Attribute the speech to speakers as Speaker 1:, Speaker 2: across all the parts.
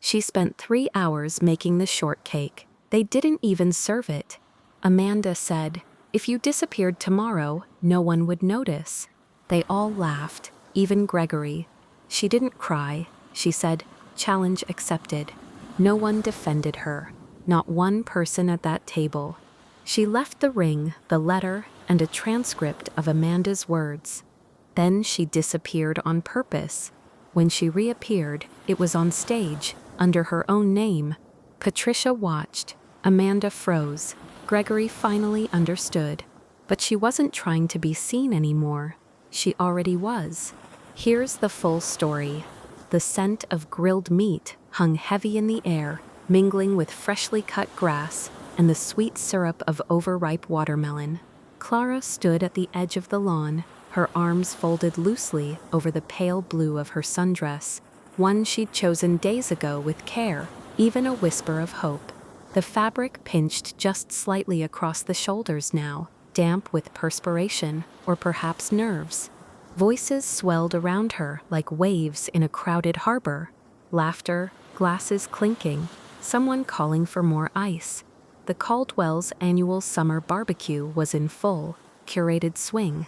Speaker 1: She spent 3 hours making the shortcake. They didn't even serve it. Amanda said, "If you disappeared tomorrow, no one would notice." They all laughed, even Gregory. She didn't cry. She said, "Challenge accepted." No one defended her. Not one person at that table. She left the ring, the letter, and a transcript of Amanda's words. Then she disappeared on purpose. When she reappeared, it was on stage, under her own name. Patricia watched. Amanda froze. Gregory finally understood. But she wasn't trying to be seen anymore. She already was. Here's the full story. The scent of grilled meat hung heavy in the air, mingling with freshly cut grass and the sweet syrup of overripe watermelon. Clara stood at the edge of the lawn, her arms folded loosely over the pale blue of her sundress, one she'd chosen days ago with care, even a whisper of hope. The fabric pinched just slightly across the shoulders now, damp with perspiration, or perhaps nerves. Voices swelled around her like waves in a crowded harbor. Laughter, glasses clinking, someone calling for more ice. The Caldwell's annual summer barbecue was in full, curated swing.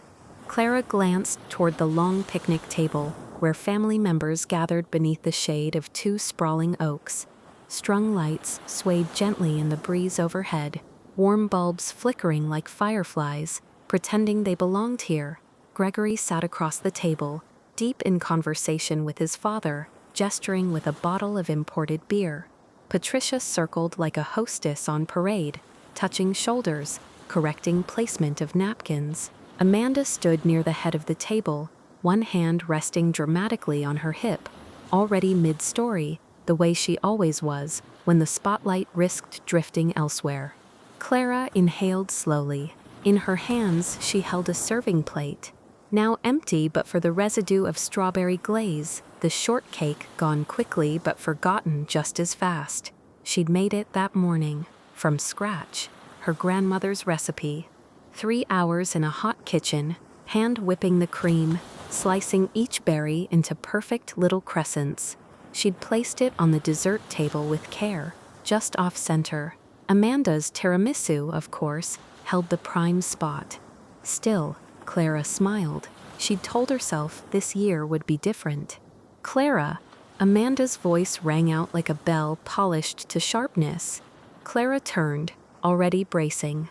Speaker 1: Clara glanced toward the long picnic table, where family members gathered beneath the shade of 2 sprawling oaks. Strung lights swayed gently in the breeze overhead, warm bulbs flickering like fireflies, pretending they belonged here. Gregory sat across the table, deep in conversation with his father, gesturing with a bottle of imported beer. Patricia circled like a hostess on parade, touching shoulders, correcting placement of napkins. Amanda stood near the head of the table, one hand resting dramatically on her hip, already mid-story, the way she always was when the spotlight risked drifting elsewhere. Clara inhaled slowly. In her hands, she held a serving plate, now empty but for the residue of strawberry glaze, the shortcake gone quickly but forgotten just as fast. She'd made it that morning, from scratch, her grandmother's recipe. 3 hours in a hot kitchen, hand whipping the cream, slicing each berry into perfect little crescents. She'd placed it on the dessert table with care, just off-center. Amanda's tiramisu, of course, held the prime spot. Still, Clara smiled. She'd told herself this year would be different. "Clara!" Amanda's voice rang out like a bell polished to sharpness. Clara turned, already bracing.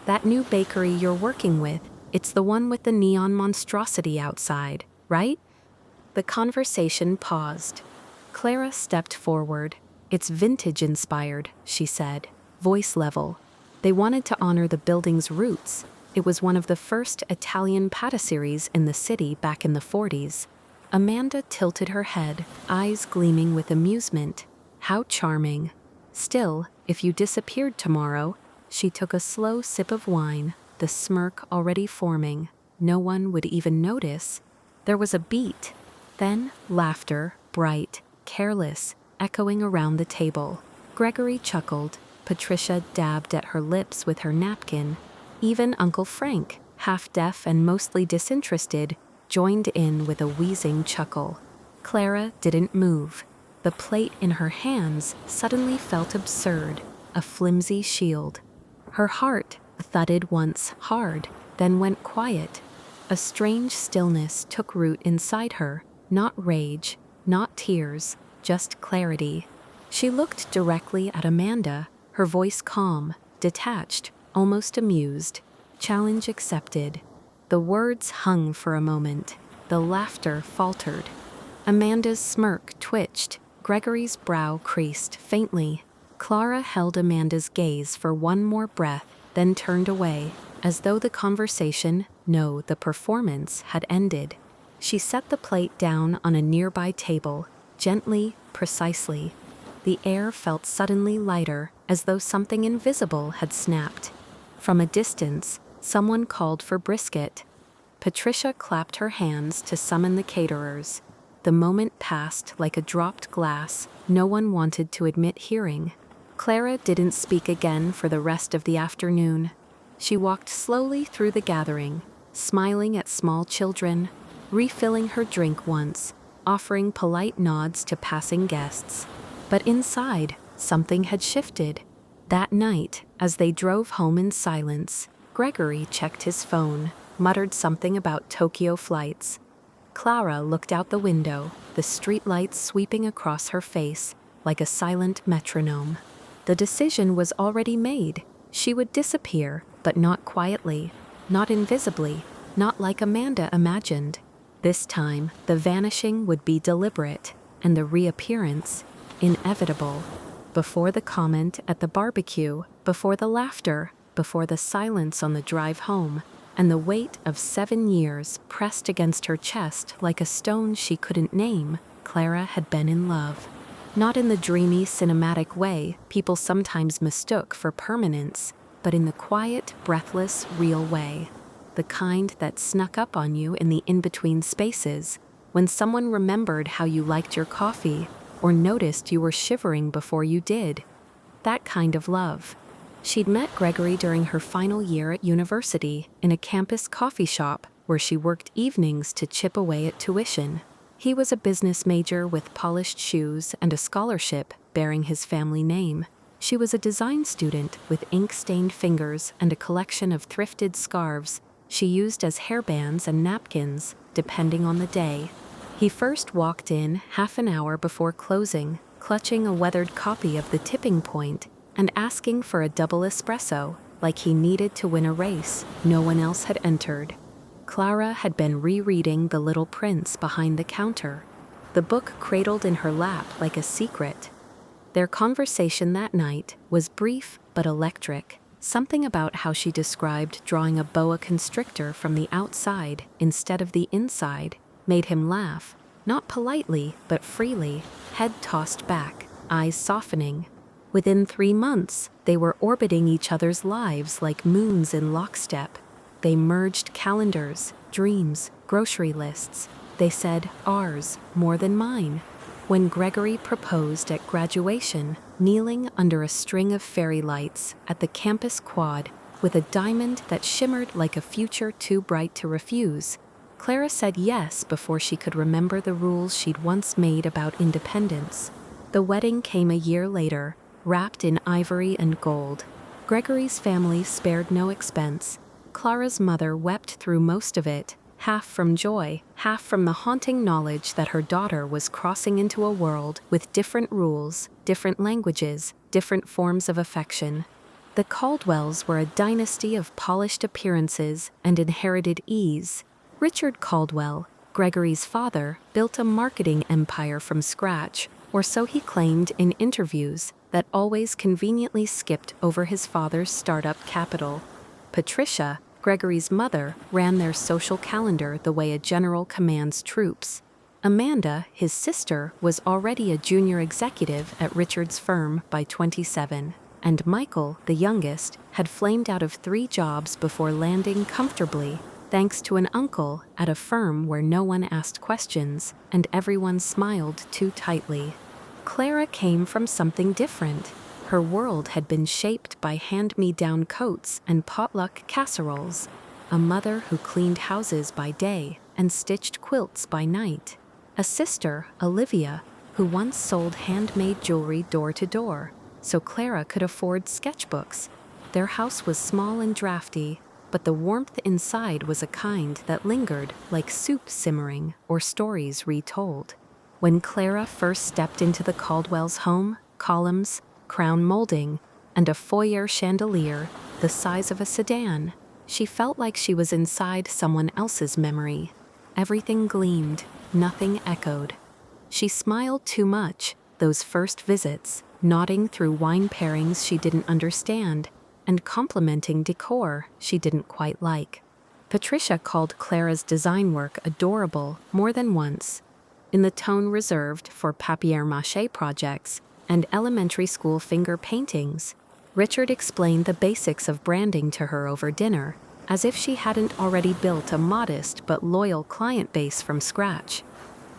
Speaker 1: "That new bakery you're working with, it's the one with the neon monstrosity outside, right?" The conversation paused. Clara stepped forward. "It's vintage-inspired," she said, voice level. They wanted to honor the building's roots. It was one of the first Italian patisseries in the city back in the 40s. Amanda tilted her head, eyes gleaming with amusement. How charming. "Still, if you disappeared tomorrow," she took a slow sip of wine, the smirk already forming. "No one would even notice." There was a beat. Then laughter, bright, careless, echoing around the table. Gregory chuckled. Patricia dabbed at her lips with her napkin. Even Uncle Frank, half-deaf and mostly disinterested, joined in with a wheezing chuckle. Clara didn't move. The plate in her hands suddenly felt absurd, a flimsy shield. Her heart thudded once hard, then went quiet. A strange stillness took root inside her, not rage, not tears, just clarity. She looked directly at Amanda, her voice calm, detached, almost amused. Challenge accepted. The words hung for a moment. The laughter faltered. Amanda's smirk twitched. Gregory's brow creased faintly. Clara held Amanda's gaze for one more breath, then turned away, as though the conversation, no, the performance, had ended. She set the plate down on a nearby table, gently, precisely. The air felt suddenly lighter, as though something invisible had snapped. From a distance, someone called for brisket. Patricia clapped her hands to summon the caterers. The moment passed like a dropped glass no one wanted to admit hearing. Clara didn't speak again for the rest of the afternoon. She walked slowly through the gathering, smiling at small children, refilling her drink once, offering polite nods to passing guests. But inside, something had shifted. That night, as they drove home in silence, Gregory checked his phone, muttered something about Tokyo flights. Clara looked out the window, the streetlights sweeping across her face like a silent metronome. The decision was already made. She would disappear, but not quietly, not invisibly, not like Amanda imagined. This time, the vanishing would be deliberate, and the reappearance inevitable. Before the comment at the barbecue, before the laughter, before the silence on the drive home, and the weight of 7 years pressed against her chest like a stone she couldn't name, Clara had been in love. Not in the dreamy, cinematic way people sometimes mistook for permanence, but in the quiet, breathless, real way. The kind that snuck up on you in the in-between spaces, when someone remembered how you liked your coffee, or noticed you were shivering before you did. That kind of love. She'd met Gregory during her final year at university in a campus coffee shop where she worked evenings to chip away at tuition. He was a business major with polished shoes and a scholarship bearing his family name. She was a design student with ink-stained fingers and a collection of thrifted scarves she used as hairbands and napkins, depending on the day. He first walked in half an hour before closing, clutching a weathered copy of The Tipping Point and asking for a double espresso, like he needed to win a race no one else had entered. Clara had been rereading The Little Prince behind the counter, the book cradled in her lap like a secret. Their conversation that night was brief but electric. Something about how she described drawing a boa constrictor from the outside instead of the inside made him laugh, not politely but freely, head tossed back, eyes softening. Within 3 months, they were orbiting each other's lives like moons in lockstep. They merged calendars, dreams, grocery lists. They said, ours, more than mine. When Gregory proposed at graduation, kneeling under a string of fairy lights at the campus quad with a diamond that shimmered like a future too bright to refuse, Clara said yes before she could remember the rules she'd once made about independence. The wedding came a year later, wrapped in ivory and gold. Gregory's family spared no expense. Clara's mother wept through most of it, half from joy, half from the haunting knowledge that her daughter was crossing into a world with different rules, different languages, different forms of affection. The Caldwells were a dynasty of polished appearances and inherited ease. Richard Caldwell, Gregory's father, built a marketing empire from scratch, or so he claimed in interviews, that always conveniently skipped over his father's startup capital. Patricia, Gregory's mother, ran their social calendar the way a general commands troops. Amanda, his sister, was already a junior executive at Richard's firm by 27, and Michael, the youngest, had flamed out of 3 jobs before landing comfortably, thanks to an uncle at a firm where no one asked questions and everyone smiled too tightly. Clara came from something different. Her world had been shaped by hand-me-down coats and potluck casseroles, a mother who cleaned houses by day and stitched quilts by night, a sister, Olivia, who once sold handmade jewelry door to door, so Clara could afford sketchbooks. Their house was small and drafty, but the warmth inside was a kind that lingered like soup simmering or stories retold. When Clara first stepped into the Caldwells' home, columns, crown molding, and a foyer chandelier the size of a sedan, she felt like she was inside someone else's memory. Everything gleamed, nothing echoed. She smiled too much, those first visits, nodding through wine pairings she didn't understand, and complimenting decor she didn't quite like. Patricia called Clara's design work adorable more than once, in the tone reserved for papier-mâché projects and elementary school finger paintings. Richard explained the basics of branding to her over dinner, as if she hadn't already built a modest but loyal client base from scratch.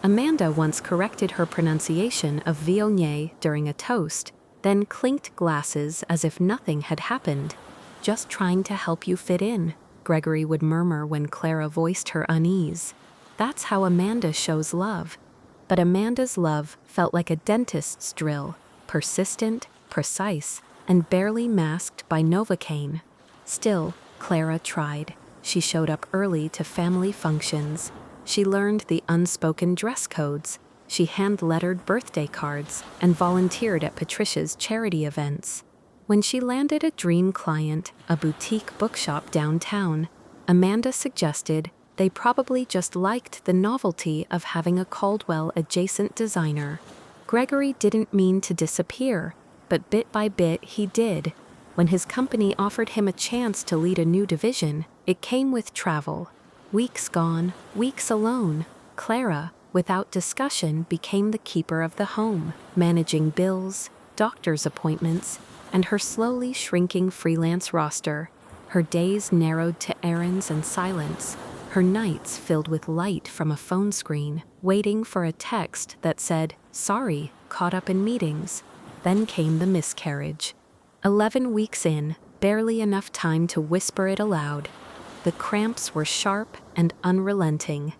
Speaker 1: Amanda once corrected her pronunciation of Viognier during a toast, then clinked glasses as if nothing had happened. "Just trying to help you fit in," Gregory would murmur when Clara voiced her unease. That's how Amanda shows love. But Amanda's love felt like a dentist's drill, persistent, precise, and barely masked by Novocaine. Still, Clara tried. She showed up early to family functions. She learned the unspoken dress codes. She hand-lettered birthday cards and volunteered at Patricia's charity events. When she landed a dream client, a boutique bookshop downtown, Amanda suggested they probably just liked the novelty of having a Caldwell-adjacent designer. Gregory didn't mean to disappear, but bit by bit he did. When his company offered him a chance to lead a new division, it came with travel. Weeks gone, weeks alone. Clara, without discussion, became the keeper of the home, managing bills, doctor's appointments, and her slowly shrinking freelance roster. Her days narrowed to errands and silence, her nights filled with light from a phone screen, waiting for a text that said, "Sorry, caught up in meetings." Then came the miscarriage. 11 weeks in, barely enough time to whisper it aloud. The cramps were sharp and unrelenting.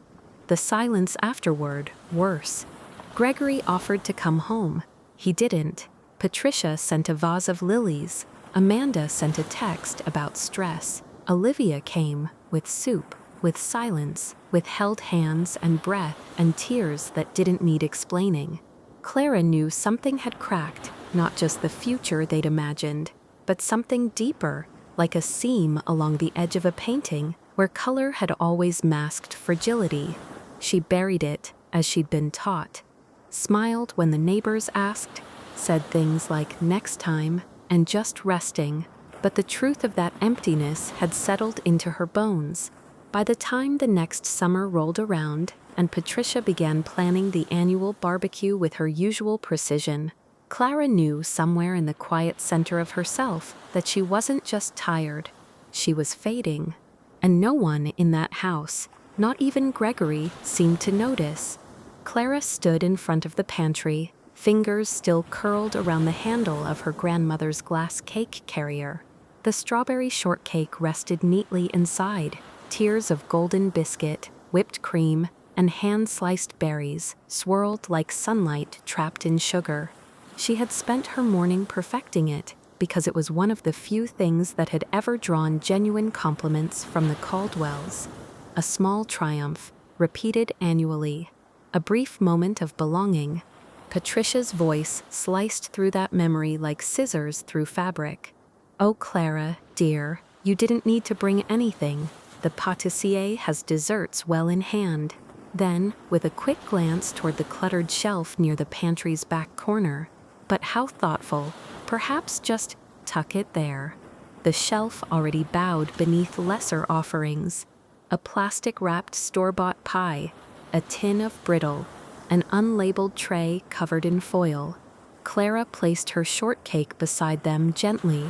Speaker 1: The silence afterward, worse. Gregory offered to come home. He didn't. Patricia sent a vase of lilies. Amanda sent a text about stress. Olivia came, with soup, with silence, with held hands and breath and tears that didn't need explaining. Clara knew something had cracked, not just the future they'd imagined, but something deeper, like a seam along the edge of a painting where color had always masked fragility. She buried it, as she'd been taught, smiled when the neighbors asked, said things like "next time" and "just resting," but the truth of that emptiness had settled into her bones. By the time the next summer rolled around and Patricia began planning the annual barbecue with her usual precision, Clara knew somewhere in the quiet center of herself that she wasn't just tired, she was fading. And no one in that house, not even Gregory, seemed to notice. Clara stood in front of the pantry, fingers still curled around the handle of her grandmother's glass cake carrier. The strawberry shortcake rested neatly inside. Tiers of golden biscuit, whipped cream, and hand-sliced berries swirled like sunlight trapped in sugar. She had spent her morning perfecting it because it was one of the few things that had ever drawn genuine compliments from the Caldwells. A small triumph, repeated annually. A brief moment of belonging. Patricia's voice sliced through that memory like scissors through fabric. "Oh, Clara, dear, you didn't need to bring anything. The pâtissier has desserts well in hand." Then, with a quick glance toward the cluttered shelf near the pantry's back corner, "But how thoughtful. Perhaps just tuck it there." The shelf already bowed beneath lesser offerings. A plastic-wrapped store-bought pie, a tin of brittle, an unlabeled tray covered in foil. Clara placed her shortcake beside them gently,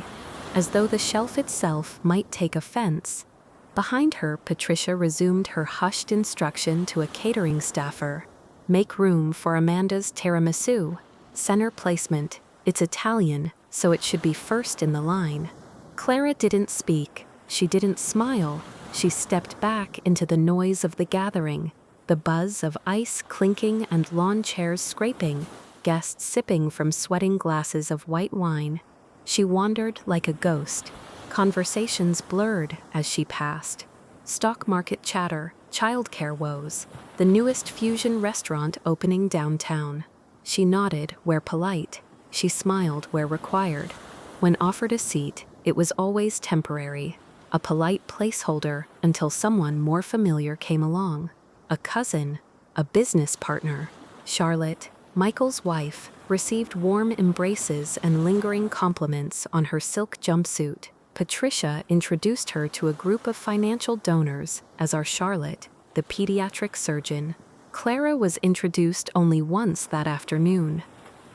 Speaker 1: as though the shelf itself might take offense. Behind her, Patricia resumed her hushed instruction to a catering staffer. "Make room for Amanda's tiramisu. Center placement. It's Italian, so it should be first in the line." Clara didn't speak. She didn't smile. She stepped back into the noise of the gathering, the buzz of ice clinking and lawn chairs scraping, guests sipping from sweating glasses of white wine. She wandered like a ghost. Conversations blurred as she passed. Stock market chatter, childcare woes, the newest fusion restaurant opening downtown. She nodded where polite. She smiled where required. When offered a seat, it was always temporary, a polite placeholder until someone more familiar came along. A cousin, a business partner. Charlotte, Michael's wife, received warm embraces and lingering compliments on her silk jumpsuit. Patricia introduced her to a group of financial donors as our Charlotte, the pediatric surgeon. Clara was introduced only once that afternoon.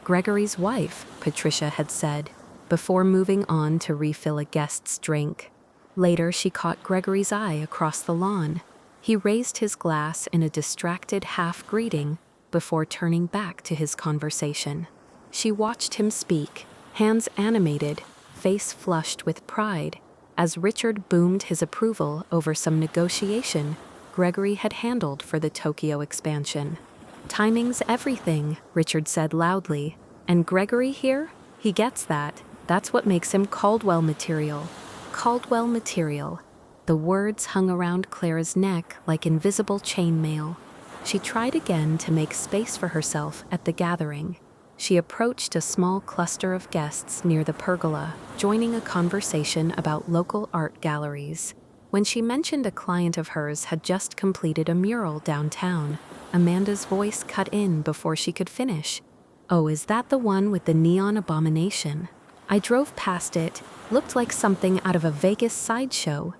Speaker 1: Gregory's wife, Patricia had said, before moving on to refill a guest's drink. Later, she caught Gregory's eye across the lawn. He raised his glass in a distracted half-greeting before turning back to his conversation. She watched him speak, hands animated, face flushed with pride, as Richard boomed his approval over some negotiation Gregory had handled for the Tokyo expansion. Timing's everything, Richard said loudly. And Gregory here? He gets that. That's what makes him Caldwell material. Caldwell material. The words hung around Clara's neck like invisible chainmail. She tried again to make space for herself at the gathering. She approached a small cluster of guests near the pergola, joining a conversation about local art galleries. When she mentioned a client of hers had just completed a mural downtown, Amanda's voice cut in before she could finish. "Oh, is that the one with the neon abomination? I drove past it. Looked like something out of a Vegas sideshow."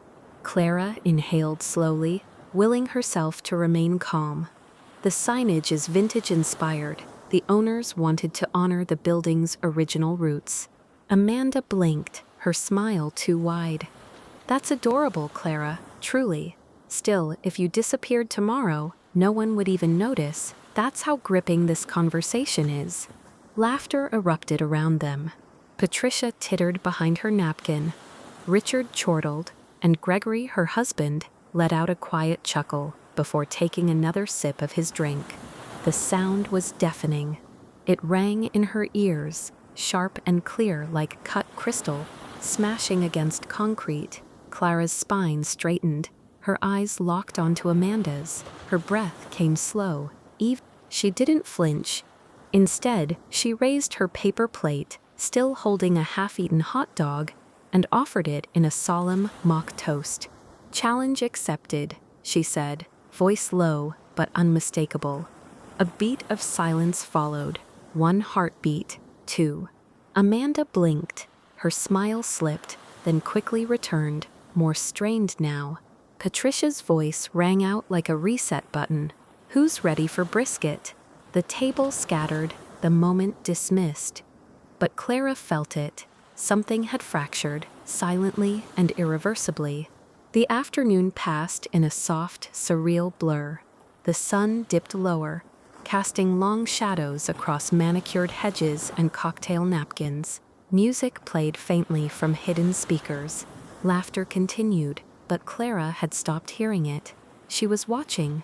Speaker 1: Clara inhaled slowly, willing herself to remain calm. "The signage is vintage-inspired. The owners wanted to honor the building's original roots." Amanda blinked, her smile too wide. "That's adorable, Clara, truly. Still, if you disappeared tomorrow, no one would even notice. That's how gripping this conversation is." Laughter erupted around them. Patricia tittered behind her napkin. Richard chortled, and Gregory, her husband, let out a quiet chuckle before taking another sip of his drink. The sound was deafening. It rang in her ears, sharp and clear like cut crystal, smashing against concrete. Clara's spine straightened, her eyes locked onto Amanda's. Her breath came slow. She didn't flinch. Instead, she raised her paper plate, still holding a half-eaten hot dog, and offered it in a solemn mock toast. "Challenge accepted," she said, voice low but unmistakable. A beat of silence followed. One heartbeat, two. Amanda blinked. Her smile slipped, then quickly returned, more strained now. Patricia's voice rang out like a reset button. "Who's ready for brisket?" The table scattered, the moment dismissed. But Clara felt it. Something had fractured, silently and irreversibly. The afternoon passed in a soft, surreal blur. The sun dipped lower, casting long shadows across manicured hedges and cocktail napkins. Music played faintly from hidden speakers. Laughter continued, but Clara had stopped hearing it. She was watching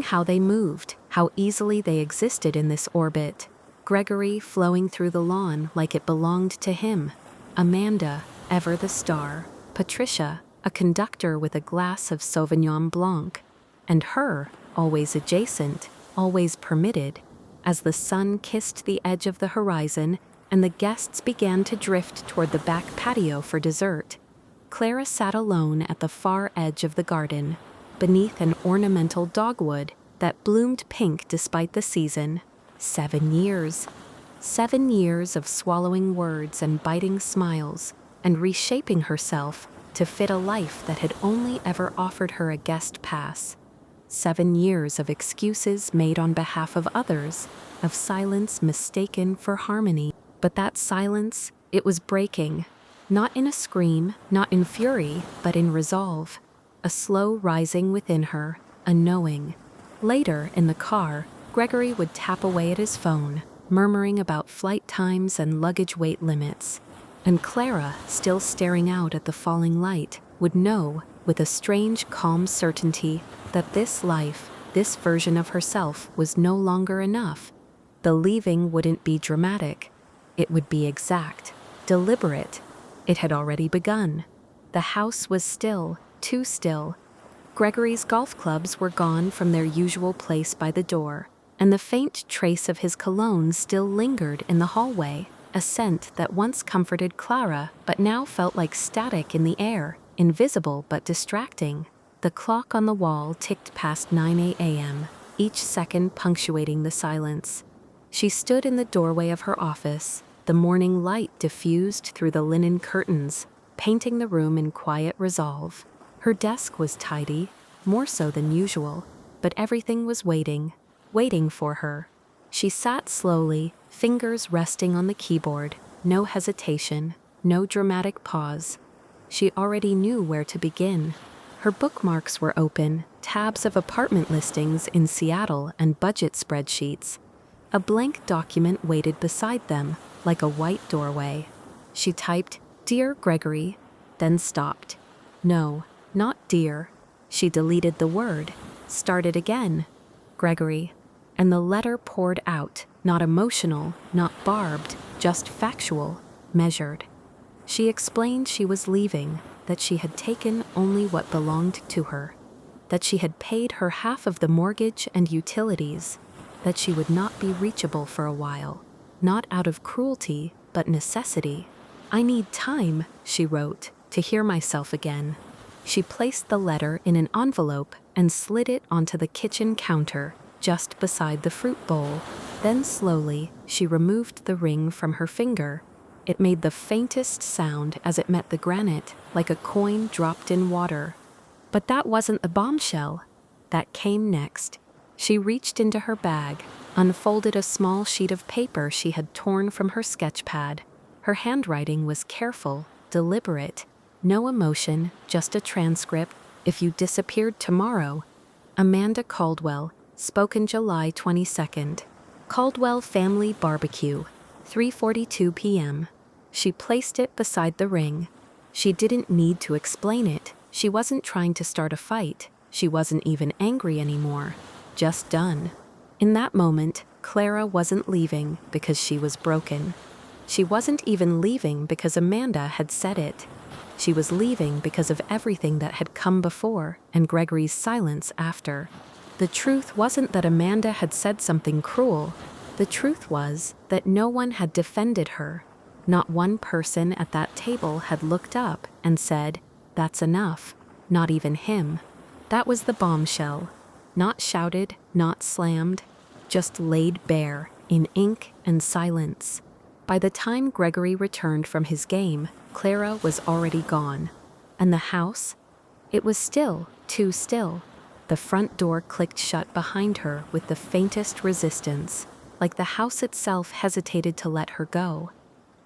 Speaker 1: how they moved, how easily they existed in this orbit. Gregory flowing through the lawn like it belonged to him. Amanda, ever the star. Patricia, a conductor with a glass of Sauvignon Blanc. And her, always adjacent, always permitted. As the sun kissed the edge of the horizon and the guests began to drift toward the back patio for dessert, Clara sat alone at the far edge of the garden, beneath an ornamental dogwood that bloomed pink despite the season. 7 years. 7 years of swallowing words and biting smiles, and reshaping herself to fit a life that had only ever offered her a guest pass. 7 years of excuses made on behalf of others, of silence mistaken for harmony. But that silence, it was breaking. Not in a scream, not in fury, but in resolve. A slow rising within her, a knowing. Later, in the car, Gregory would tap away at his phone, murmuring about flight times and luggage weight limits. And Clara, still staring out at the falling light, would know, with a strange calm certainty, that this life, this version of herself, was no longer enough. The leaving wouldn't be dramatic. It would be exact, deliberate. It had already begun. The house was still, too still. Gregory's golf clubs were gone from their usual place by the door, and the faint trace of his cologne still lingered in the hallway, a scent that once comforted Clara but now felt like static in the air, invisible but distracting. The clock on the wall ticked past 9 a.m., each second punctuating the silence. She stood in the doorway of her office, the morning light diffused through the linen curtains, painting the room in quiet resolve. Her desk was tidy, more so than usual, but everything was waiting for her. She sat slowly, fingers resting on the keyboard, no hesitation, no dramatic pause. She already knew where to begin. Her bookmarks were open, tabs of apartment listings in Seattle and budget spreadsheets. A blank document waited beside them, like a white doorway. She typed, "Dear Gregory," then stopped. No, not dear. She deleted the word, started again. "Gregory." And the letter poured out, not emotional, not barbed, just factual, measured. She explained she was leaving, that she had taken only what belonged to her, that she had paid her half of the mortgage and utilities, that she would not be reachable for a while, not out of cruelty, but necessity. "I need time," she wrote, "to hear myself again." She placed the letter in an envelope and slid it onto the kitchen counter, just beside the fruit bowl. Then slowly, she removed the ring from her finger. It made the faintest sound as it met the granite, like a coin dropped in water. But that wasn't the bombshell. That came next. She reached into her bag, unfolded a small sheet of paper she had torn from her sketch pad. Her handwriting was careful, deliberate. No emotion, just a transcript. "If you disappeared tomorrow." Amanda Caldwell, spoken July 22nd. Caldwell Family Barbecue, 3:42 p.m. She placed it beside the ring. She didn't need to explain it. She wasn't trying to start a fight. She wasn't even angry anymore. Just done. In that moment, Clara wasn't leaving because she was broken. She wasn't even leaving because Amanda had said it. She was leaving because of everything that had come before and Gregory's silence after. The truth wasn't that Amanda had said something cruel. The truth was that no one had defended her. Not one person at that table had looked up and said, "That's enough." Not even him. That was the bombshell. Not shouted, not slammed, just laid bare in ink and silence. By the time Gregory returned from his game, Clara was already gone. And the house? It was still, too still. The front door clicked shut behind her with the faintest resistance, like the house itself hesitated to let her go.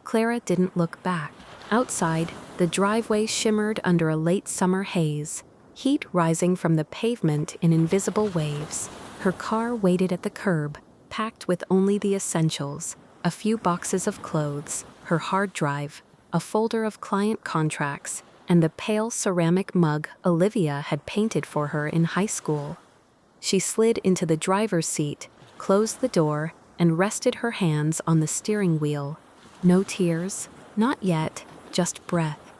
Speaker 1: Clara didn't look back. Outside, the driveway shimmered under a late summer haze, heat rising from the pavement in invisible waves. Her car waited at the curb, packed with only the essentials, a few boxes of clothes, her hard drive, a folder of client contracts, and the pale ceramic mug Olivia had painted for her in high school. She slid into the driver's seat, closed the door, and rested her hands on the steering wheel. No tears, not yet, just breath.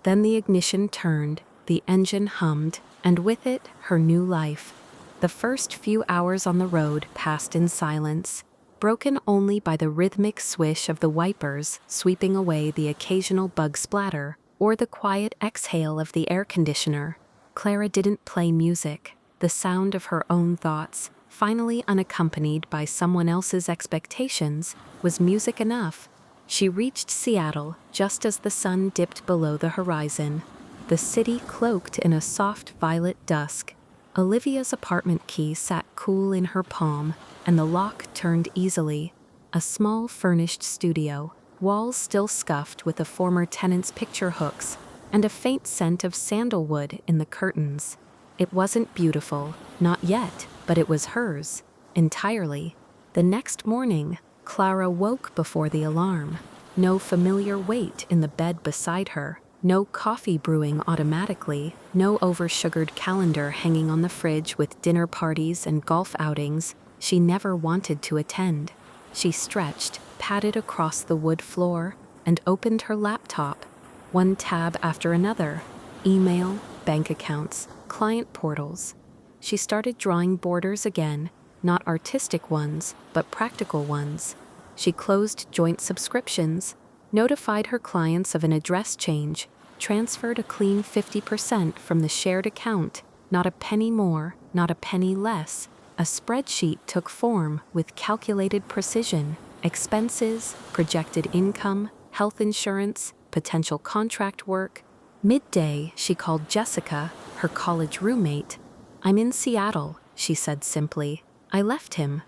Speaker 1: Then the ignition turned, the engine hummed, and with it, her new life. The first few hours on the road passed in silence, broken only by the rhythmic swish of the wipers sweeping away the occasional bug splatter, or the quiet exhale of the air conditioner. Clara didn't play music, the sound of her own thoughts, finally unaccompanied by someone else's expectations, was music enough. She reached Seattle just as the sun dipped below the horizon, the city cloaked in a soft violet dusk. Olivia's apartment key sat cool in her palm, and the lock turned easily. A small furnished studio, walls still scuffed with a former tenant's picture hooks, and a faint scent of sandalwood in the curtains. It wasn't beautiful, not yet, but it was hers, entirely. The next morning, Clara woke before the alarm. No familiar weight in the bed beside her, no coffee brewing automatically, no oversugared calendar hanging on the fridge with dinner parties and golf outings she never wanted to attend. She stretched, padded across the wood floor, and opened her laptop, one tab after another, email, bank accounts, client portals. She started drawing borders again, not artistic ones, but practical ones. She closed joint subscriptions, notified her clients of an address change, transferred a clean 50% from the shared account, not a penny more, not a penny less. A spreadsheet took form with calculated precision, expenses, projected income, health insurance, potential contract work. Midday, she called Jessica, her college roommate. "I'm in Seattle," she said simply. "I left him."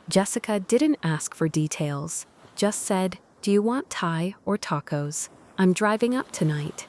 Speaker 1: Jessica didn't ask for details, just said, "Do you want Thai or tacos? I'm driving up tonight."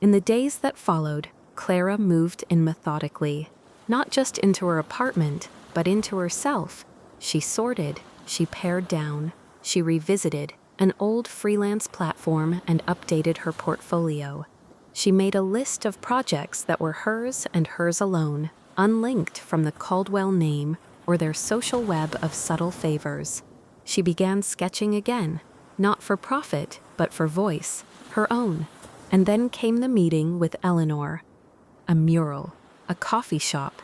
Speaker 1: In the days that followed, Clara moved in methodically, not just into her apartment, but into herself. She sorted, she pared down, she revisited an old freelance platform and updated her portfolio. She made a list of projects that were hers and hers alone, unlinked from the Caldwell name, or their social web of subtle favors. She began sketching again, not for profit, but for voice, her own. And then came the meeting with Eleanor. A mural, a coffee shop,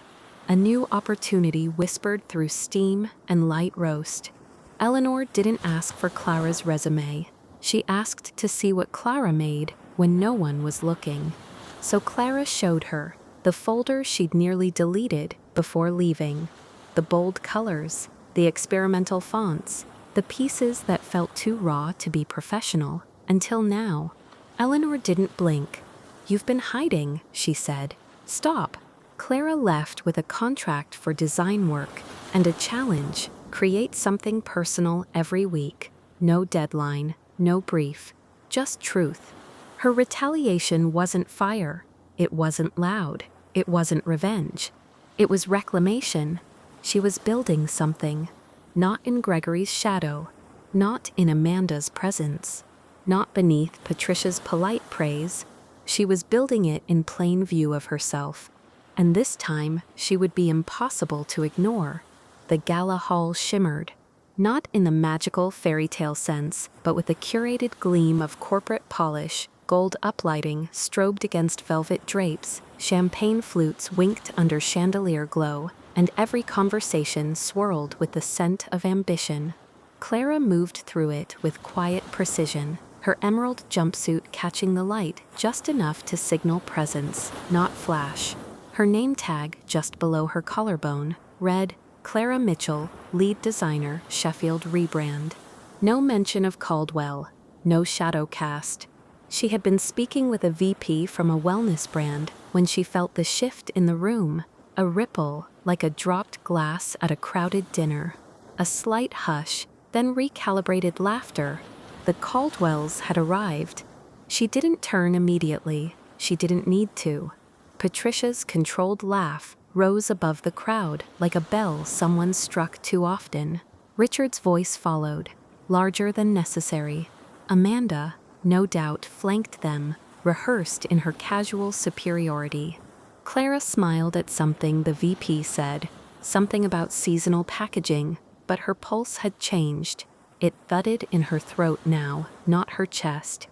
Speaker 1: a new opportunity whispered through steam and light roast. Eleanor didn't ask for Clara's resume. She asked to see what Clara made when no one was looking. So Clara showed her the folder she'd nearly deleted before leaving. The bold colors, the experimental fonts, the pieces that felt too raw to be professional, until now. Eleanor didn't blink. "You've been hiding," she said. "Stop." Clara left with a contract for design work and a challenge: create something personal every week. No deadline, no brief, just truth. Her retaliation wasn't fire. It wasn't loud. It wasn't revenge. It was reclamation. She was building something. Not in Gregory's shadow, not in Amanda's presence, not beneath Patricia's polite praise. She was building it in plain view of herself. And this time, she would be impossible to ignore. The gala hall shimmered, not in the magical fairy tale sense, but with a curated gleam of corporate polish. Gold uplighting strobed against velvet drapes, champagne flutes winked under chandelier glow, and every conversation swirled with the scent of ambition. Clara moved through it with quiet precision, her emerald jumpsuit catching the light just enough to signal presence, not flash. Her name tag just below her collarbone read, "Clara Mitchell, lead designer, Sheffield Rebrand." No mention of Caldwell, no shadow cast. She had been speaking with a VP from a wellness brand when she felt the shift in the room, a ripple like a dropped glass at a crowded dinner. A slight hush, then recalibrated laughter. The Caldwells had arrived. She didn't turn immediately. She didn't need to. Patricia's controlled laugh rose above the crowd like a bell someone struck too often. Richard's voice followed, larger than necessary. Amanda, no doubt, flanked them, rehearsed in her casual superiority. Clara smiled at something the VP said, something about seasonal packaging, but her pulse had changed. It thudded in her throat now, not her chest.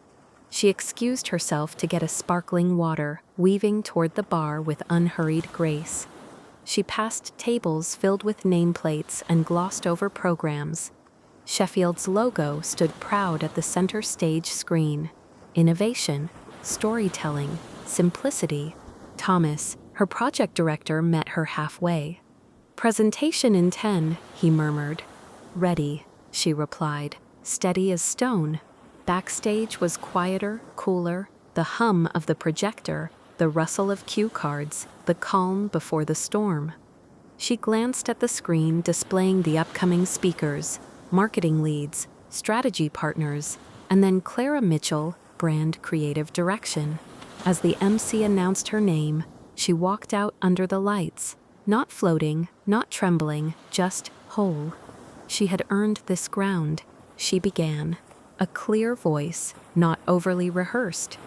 Speaker 1: She excused herself to get a sparkling water, weaving toward the bar with unhurried grace. She passed tables filled with nameplates and glossed over programs. Sheffield's logo stood proud at the center stage screen. Innovation, storytelling, simplicity. Thomas, her project director, met her halfway. "Presentation in 10, he murmured. "Ready," she replied, steady as stone. Backstage was quieter, cooler, the hum of the projector, the rustle of cue cards, the calm before the storm. She glanced at the screen displaying the upcoming speakers, marketing leads, strategy partners, and then Clara Mitchell, brand creative direction. As the MC announced her name, she walked out under the lights, not floating, not trembling, just whole. She had earned this ground. She began. A clear voice, not overly rehearsed.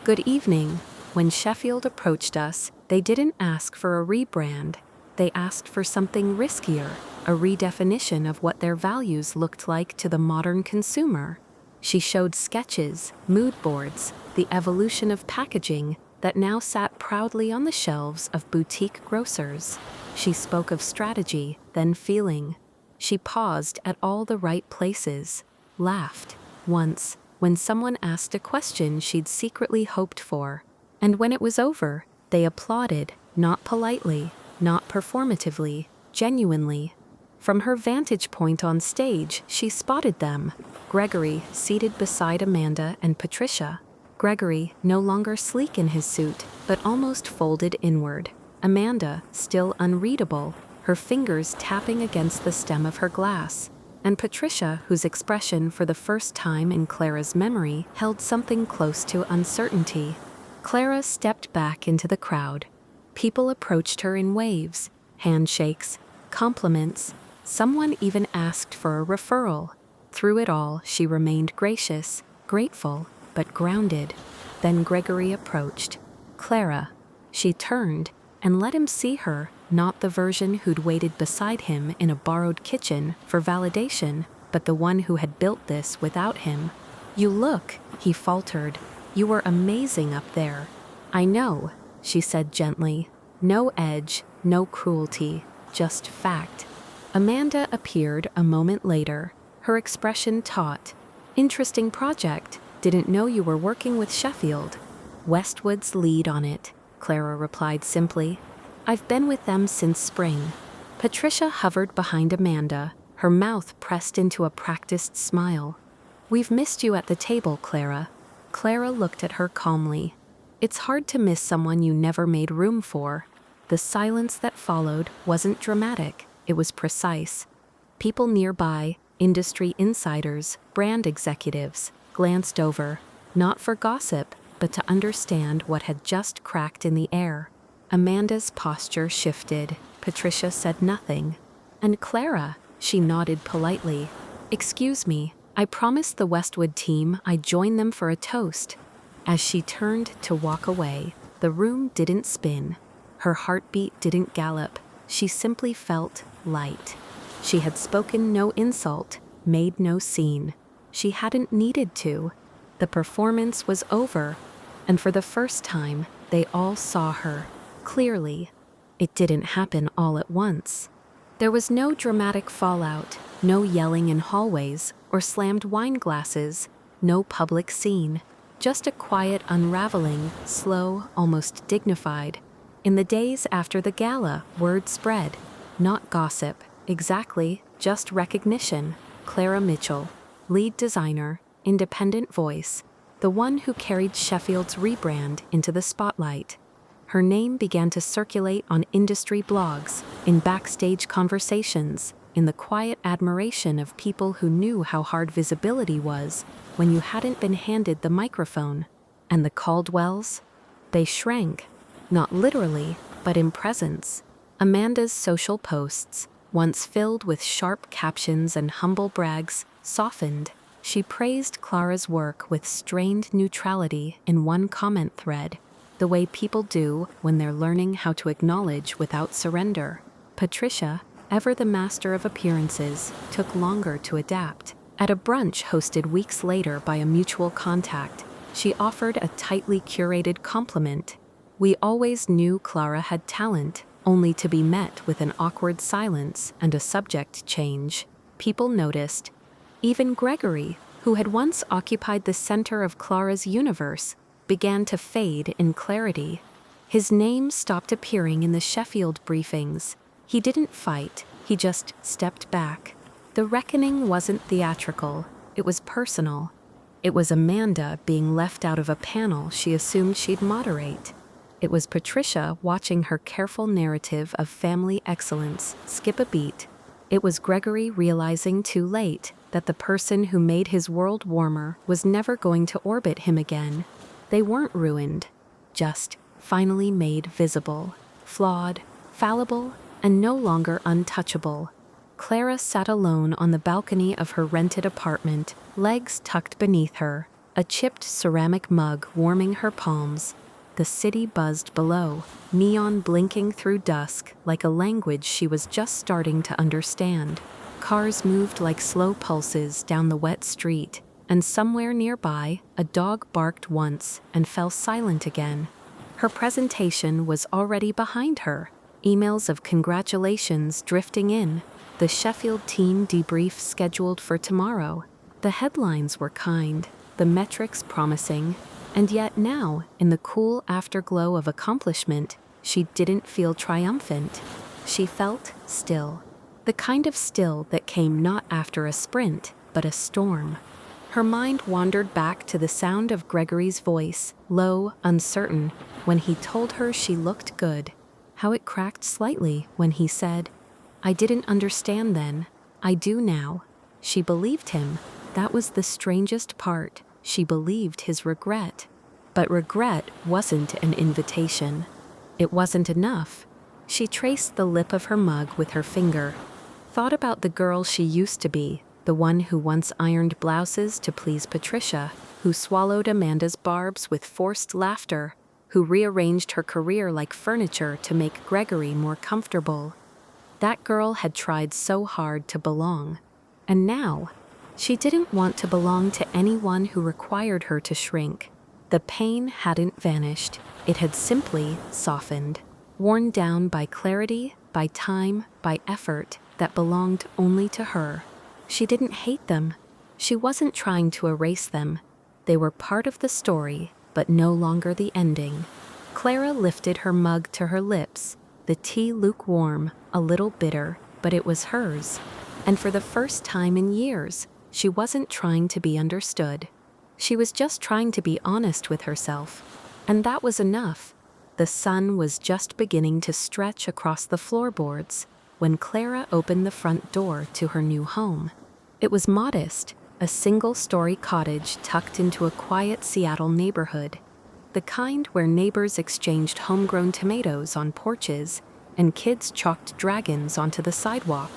Speaker 1: "Good evening." When Sheffield approached us, they didn't ask for a rebrand. They asked for something riskier, a redefinition of what their values looked like to the modern consumer. She showed sketches, mood boards, the evolution of packaging that now sat proudly on the shelves of boutique grocers. She spoke of strategy, then feeling. She paused at all the right places, laughed. Once, when someone asked a question she'd secretly hoped for. And when it was over, they applauded, not politely, not performatively, genuinely. From her vantage point on stage, she spotted them. Gregory, seated beside Amanda and Patricia. Gregory, no longer sleek in his suit, but almost folded inward. Amanda, still unreadable, her fingers tapping against the stem of her glass. And Patricia, whose expression for the first time in Clara's memory held something close to uncertainty. Clara stepped back into the crowd. People approached her in waves, handshakes, compliments. Someone even asked for a referral. Through it all, she remained gracious, grateful, but grounded. Then Gregory approached. "Clara." She turned and let him see her, not the version who'd waited beside him in a borrowed kitchen for validation, but the one who had built this without him. "You look," he faltered. "You were amazing up there." "I know," she said gently. No edge, no cruelty, just fact. Amanda appeared a moment later, her expression taut. "Interesting project. Didn't know you were working with Sheffield." "Westwood's lead on it," Clara replied simply. "I've been with them since spring." Patricia hovered behind Amanda, her mouth pressed into a practiced smile. "We've missed you at the table, Clara." Clara looked at her calmly. "It's hard to miss someone you never made room for." The silence that followed wasn't dramatic, it was precise. People nearby, industry insiders, brand executives, glanced over, not for gossip, but to understand what had just cracked in the air. Amanda's posture shifted. Patricia said nothing. "And Clara," she nodded politely. "Excuse me, I promised the Westwood team I'd join them for a toast." As she turned to walk away, the room didn't spin. Her heartbeat didn't gallop. She simply felt light. She had spoken no insult, made no scene. She hadn't needed to. The performance was over, and for the first time, they all saw her, clearly. It didn't happen all at once. There was no dramatic fallout, no yelling in hallways or slammed wine glasses, no public scene. Just a quiet unraveling, slow, almost dignified. In the days after the gala, word spread. Not gossip, exactly, just recognition. Clara Mitchell, lead designer, independent voice, the one who carried Sheffield's rebrand into the spotlight. Her name began to circulate on industry blogs, in backstage conversations, in the quiet admiration of people who knew how hard visibility was when you hadn't been handed the microphone. And the Caldwells? They shrank. Not literally, but in presence. Amanda's social posts, once filled with sharp captions and humble brags, softened. She praised Clara's work with strained neutrality in one comment thread, the way people do when they're learning how to acknowledge without surrender. Patricia, ever the master of appearances, took longer to adapt. At a brunch hosted weeks later by a mutual contact, she offered a tightly curated compliment. "We always knew Clara had talent, only to be met with an awkward silence and a subject change." People noticed. Even Gregory, who had once occupied the center of Clara's universe, began to fade in clarity. His name stopped appearing in the Sheffield briefings. He didn't fight, he just stepped back. The reckoning wasn't theatrical, it was personal. It was Amanda being left out of a panel she assumed she'd moderate. It was Patricia watching her careful narrative of family excellence skip a beat. It was Gregory realizing too late that the person who made his world warmer was never going to orbit him again. They weren't ruined, just finally made visible, flawed, fallible, and no longer untouchable. Clara sat alone on the balcony of her rented apartment, legs tucked beneath her, a chipped ceramic mug warming her palms. The city buzzed below, neon blinking through dusk like a language she was just starting to understand. Cars moved like slow pulses down the wet street, and somewhere nearby, a dog barked once and fell silent again. Her presentation was already behind her, emails of congratulations drifting in, the Sheffield team debrief scheduled for tomorrow. The headlines were kind, the metrics promising, and yet now, in the cool afterglow of accomplishment, she didn't feel triumphant. She felt still. The kind of still that came not after a sprint, but a storm. Her mind wandered back to the sound of Gregory's voice, low, uncertain, when he told her she looked good. How it cracked slightly when he said, "I didn't understand then. I do now." She believed him. That was the strangest part. She believed his regret. But regret wasn't an invitation. It wasn't enough. She traced the lip of her mug with her finger. Thought about the girl she used to be, the one who once ironed blouses to please Patricia, who swallowed Amanda's barbs with forced laughter, who rearranged her career like furniture to make Gregory more comfortable. That girl had tried so hard to belong. And now, she didn't want to belong to anyone who required her to shrink. The pain hadn't vanished. It had simply softened, worn down by clarity, by time, by effort that belonged only to her. She didn't hate them. She wasn't trying to erase them. They were part of the story, but no longer the ending. Clara lifted her mug to her lips, the tea lukewarm, a little bitter, but it was hers. And for the first time in years, she wasn't trying to be understood. She was just trying to be honest with herself. And that was enough. The sun was just beginning to stretch across the floorboards when Clara opened the front door to her new home. It was modest, a single-story cottage tucked into a quiet Seattle neighborhood, the kind where neighbors exchanged homegrown tomatoes on porches and kids chalked dragons onto the sidewalk.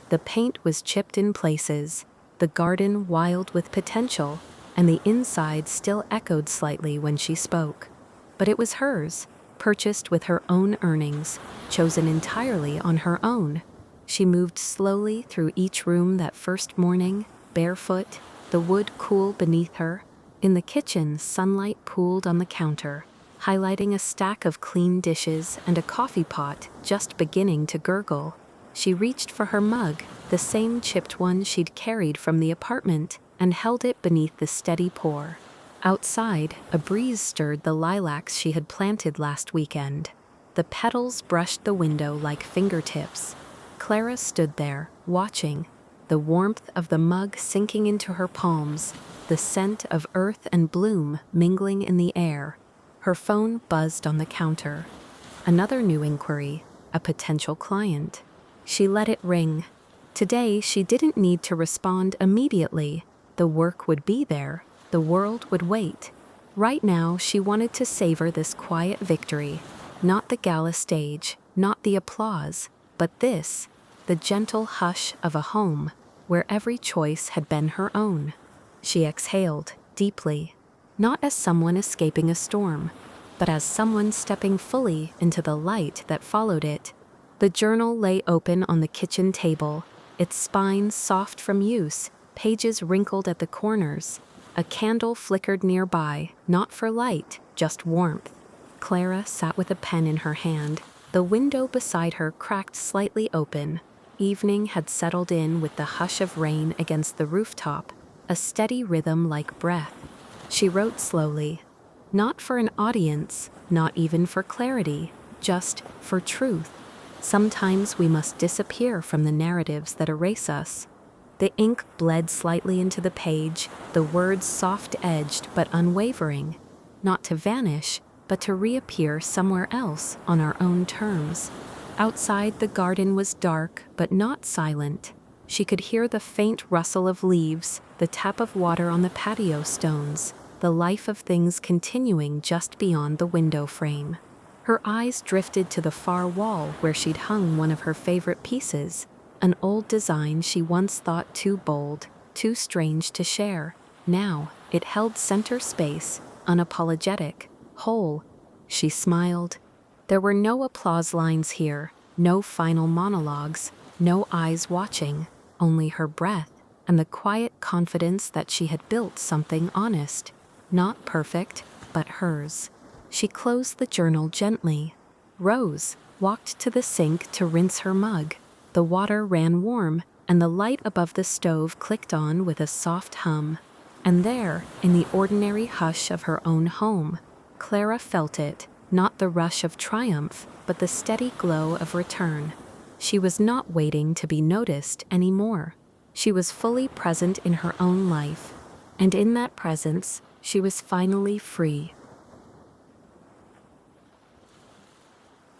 Speaker 1: The paint was chipped in places, the garden wild with potential, and the inside still echoed slightly when she spoke. But it was hers, purchased with her own earnings, chosen entirely on her own. She moved slowly through each room that first morning, barefoot, the wood cool beneath her. In the kitchen, sunlight pooled on the counter, highlighting a stack of clean dishes and a coffee pot just beginning to gurgle. She reached for her mug, the same chipped one she'd carried from the apartment, and held it beneath the steady pour. Outside, a breeze stirred the lilacs she had planted last weekend. The petals brushed the window like fingertips. Clara stood there, watching, the warmth of the mug sinking into her palms, the scent of earth and bloom mingling in the air. Her phone buzzed on the counter. Another new inquiry, a potential client. She let it ring. Today, she didn't need to respond immediately. The work would be there. The world would wait. Right now, she wanted to savor this quiet victory. Not the gala stage, not the applause, but this, the gentle hush of a home where every choice had been her own. She exhaled deeply, not as someone escaping a storm, but as someone stepping fully into the light that followed it. The journal lay open on the kitchen table, its spine soft from use, pages wrinkled at the corners. A candle flickered nearby, not for light, just warmth. Clara sat with a pen in her hand. The window beside her cracked slightly open. Evening had settled in with the hush of rain against the rooftop, a steady rhythm like breath. She wrote slowly, not for an audience, not even for clarity, just for truth. Sometimes we must disappear from the narratives that erase us. The ink bled slightly into the page, the words soft-edged but unwavering, not to vanish, but to reappear somewhere else on our own terms. Outside, the garden was dark, but not silent. She could hear the faint rustle of leaves, the tap of water on the patio stones, the life of things continuing just beyond the window frame. Her eyes drifted to the far wall where she'd hung one of her favorite pieces, an old design she once thought too bold, too strange to share. Now, it held center space, unapologetic, whole. She smiled. There were no applause lines here, no final monologues, no eyes watching, only her breath and the quiet confidence that she had built something honest, not perfect, but hers. She closed the journal gently, rose, walked to the sink to rinse her mug. The water ran warm, and the light above the stove clicked on with a soft hum. And there, in the ordinary hush of her own home, Clara felt it, not the rush of triumph, but the steady glow of return. She was not waiting to be noticed anymore. She was fully present in her own life, and in that presence, she was finally free.